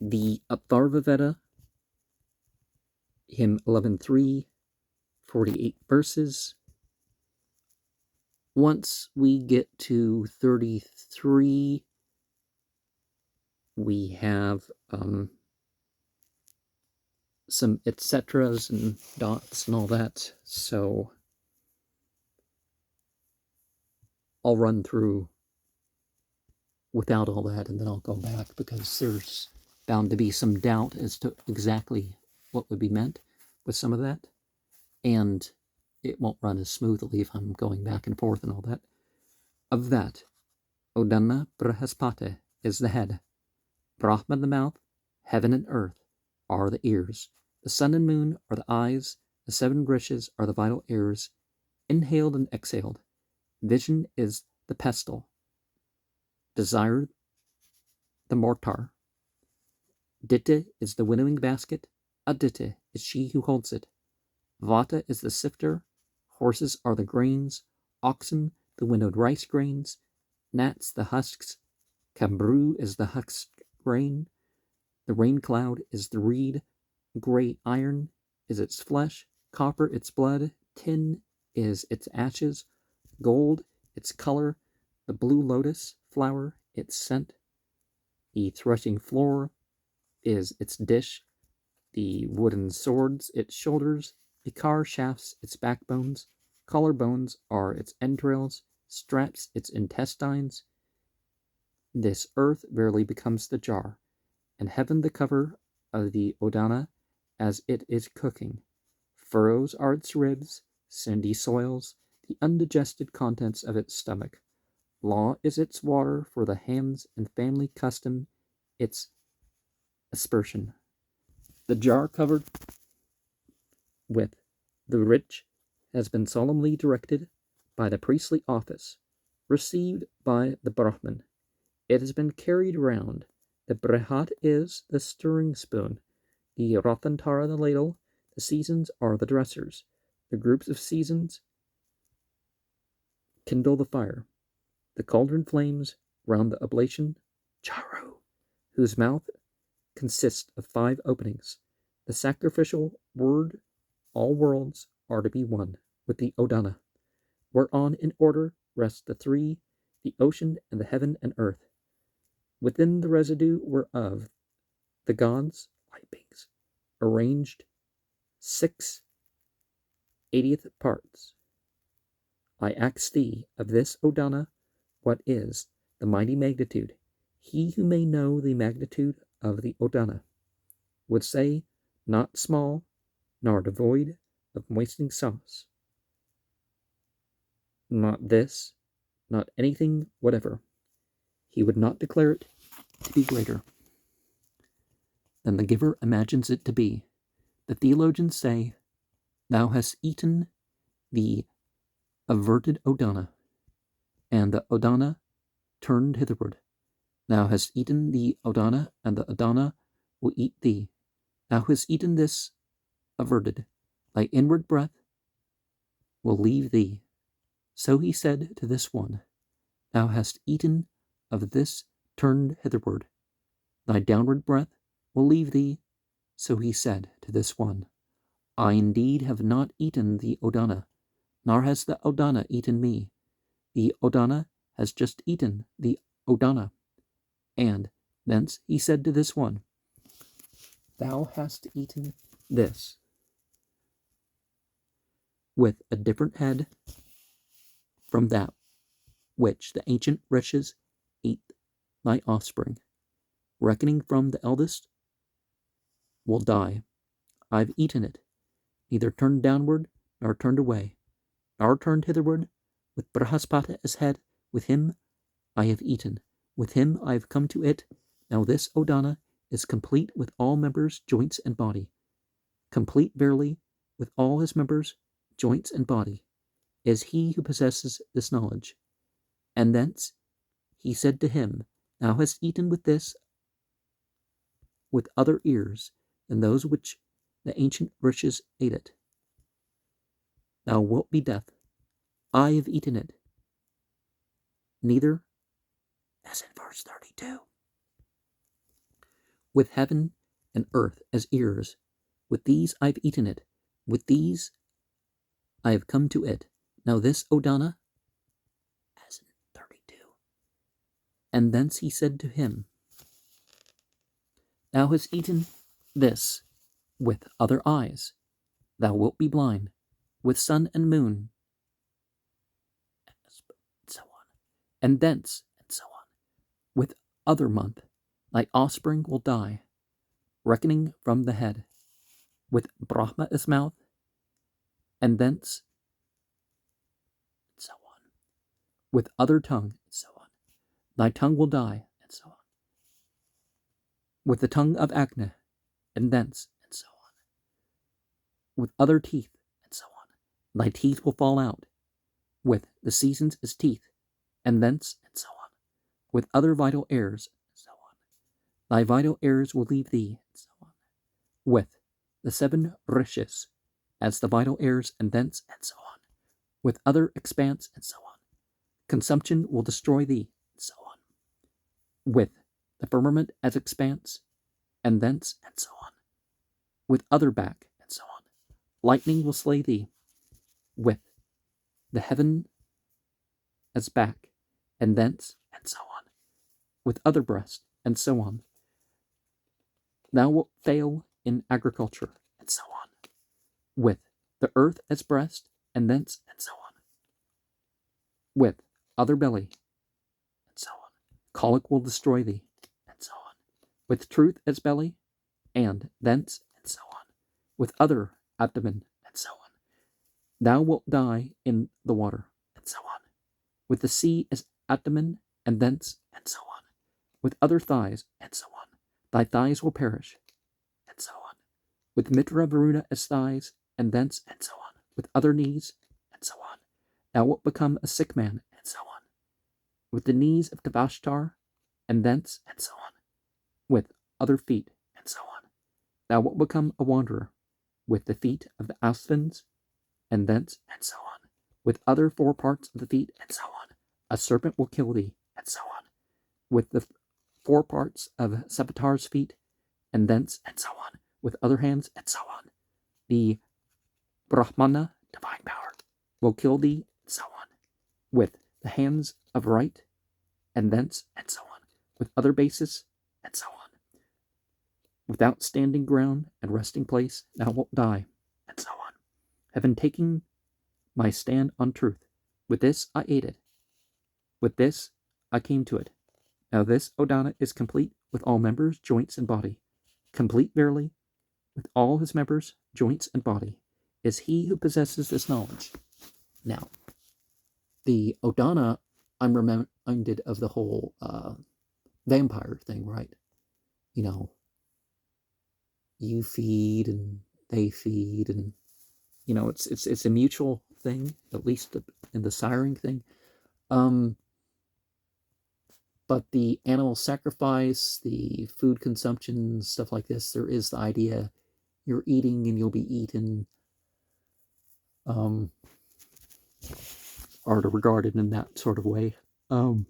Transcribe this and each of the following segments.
The Atharvaveda, hymn 11.3, 48 verses. Once we get to 33, we have some et ceteras and dots and all that, so I'll run through without all that, and then I'll go back, because there's bound to be some doubt as to exactly what would be meant with some of that, and it won't run as smoothly if I'm going back and forth and all that. Of that, Udana Brihaspati is the head, Brahma the mouth, heaven and earth are the ears, the sun and moon are the eyes, the 7 rishis are the vital ears, inhaled and exhaled. Vision is the pestle, desire the mortar. Ditta is the winnowing basket, Adita is she who holds it. Vata is the sifter, horses are the grains, oxen the winnowed rice grains, gnats the husks, Kambru is the husked grain, the rain cloud is the reed, gray iron is its flesh, copper its blood, tin is its ashes, gold its color, the blue lotus flower its scent, the threshing floor is its dish, the wooden swords its shoulders, the car shafts its backbones, collarbones are its entrails, straps its intestines. This earth verily becomes the jar, and heaven the cover of the Udana as it is cooking. Furrows are its ribs, sandy soils, the undigested contents of its stomach. Law is its water for the hands, and family custom its aspersion. The jar covered with the rich has been solemnly directed by the priestly office, received by the Brahman. It has been carried round. The Brihat is the stirring spoon, the Ratantara the ladle, the seasons are the dressers, the groups of seasons kindle the fire, the cauldron flames round the oblation, Charu, whose mouth consists of 5 openings. The sacrificial word, all worlds are to be one with the Udana, whereon in order rest the 3, the ocean and the heaven and earth. Within the residue whereof the gods, light beings, arranged 6/80th parts. I ask thee of this Udana, what is the mighty magnitude? He who may know the magnitude of the Udana would say, not small, nor devoid of moistening sauce. Not this, not anything whatever. He would not declare it to be greater than the giver imagines it to be. The theologians say, thou hast eaten the averted Udana, and the Udana turned hitherward. Thou hast eaten the Udana, and the Udana will eat thee. Thou hast eaten this averted. Thy inward breath will leave thee. So he said to this one, thou hast eaten of this turned hitherward. Thy downward breath will leave thee. So he said to this one, I indeed have not eaten the Udana, nor has the Udana eaten me. The Udana has just eaten the Udana. And thence he said to this one, thou hast eaten this, with a different head from that which the ancient rishis ate thy offspring. Reckoning from the eldest will die. I've eaten it, neither turned downward nor turned away, nor turned hitherward, with Brihaspati as head. With him I have eaten, with him I have come to it. Now this Udana is complete with all members, joints, and body. Complete verily with all his members, joints, and body, is he who possesses this knowledge. And thence he said to him, thou hast eaten with this, with other ears than those which the ancient rishis ate it. Thou wilt be death. I have eaten it. Neither, as in verse 32, with heaven and earth as ears. With these I've eaten it. With these I have come to it. Now this, O Dana, as in 32. And thence he said to him, Thou hast eaten this with other eyes. Thou wilt be blind, with sun and moon, and so on. And thence, and so on. With other month, thy offspring will die, reckoning from the head, with Brahma as mouth, and thence, and so on. With other tongue, and so on. Thy tongue will die, and so on. With the tongue of Agni, and thence, and so on. With other teeth, and so on. Thy teeth will fall out, with the seasons as teeth, and thence, and so on. With other vital airs, and so on. Thy vital airs will leave thee, and so on. With the 7 rishis, as the vital airs, and thence, and so on. With other expanse, and so on. Consumption will destroy thee, and so on. With the firmament as expanse, and thence, and so on. With other back, and so on. Lightning will slay thee, with the heaven as back, and thence, and so on. With other breast, and so on. Thou wilt fail in agriculture, and so on. With the earth as breast, and thence, and so on. With other belly, and so on. Colic will destroy thee, and so on. With truth as belly, and thence, and so on. With other abdomen, and so on. Thou wilt die in the water, and so on. With the sea as abdomen, and thence, and so on. With other thighs, and so on. Thy thighs will perish, and so on. With Mitra Varuna as thighs, and thence, and so on. With other knees, and so on. Thou wilt become a sick man, and so on. With the knees of Tavashtar, and thence, and so on. With other feet, and so on. Thou wilt become a wanderer, with the feet of the Asvins, and thence, and so on. With other 4 parts of the feet, and so on. A serpent will kill thee, and so on. With the 4 parts of Savitar's feet, and thence, and so on. With other hands, and so on. The Brahmana, divine power, will kill thee, and so on. With the hands of right, and thence, and so on. With other bases, and so on. Without standing ground and resting place, thou wilt die, and so on. Having taken my stand on truth, with this I ate it. With this I came to it. Now this, O Dana, is complete with all members, joints, and body. Complete verily, with all his members, joints, and body, is he who possesses this knowledge. Now, the Odana, I'm reminded of the whole vampire thing, right? You know, you feed and they feed, and you know, it's a mutual thing, at least in the siring thing. But the animal sacrifice, the food consumption, stuff like this, there is the idea you're eating and you'll be eaten, are regarded in that sort of way. Now,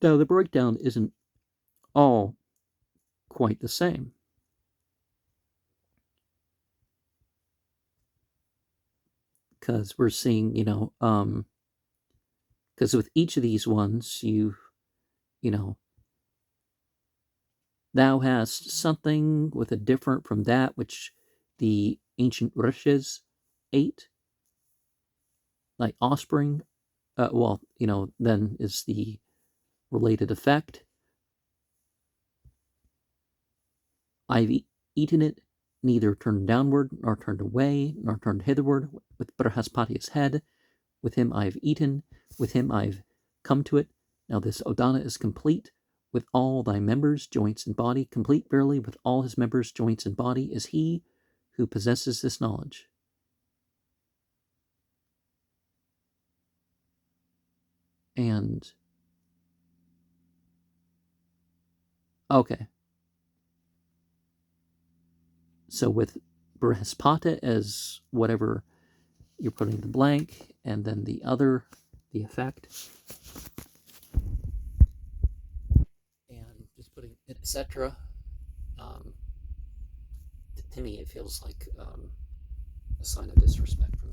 the breakdown isn't all quite the same. Because we're seeing, you know, because with each of these ones, you know, thou hast something with a different from that which the ancient rishis ate, like offspring. Well, you know, then is the related effect. I've eaten it, neither turned downward, nor turned away, nor turned hitherward, with Brahaspati's head. With him I have eaten, with him I've come to it. Now this Odana is complete, with all thy members, joints, and body. Complete verily, with all his members, joints, and body, is he who possesses this knowledge. And okay, so with Brahaspata as whatever you're putting the blank, and then the other, the effect, and just putting etc. To me, it feels like a sign of disrespect from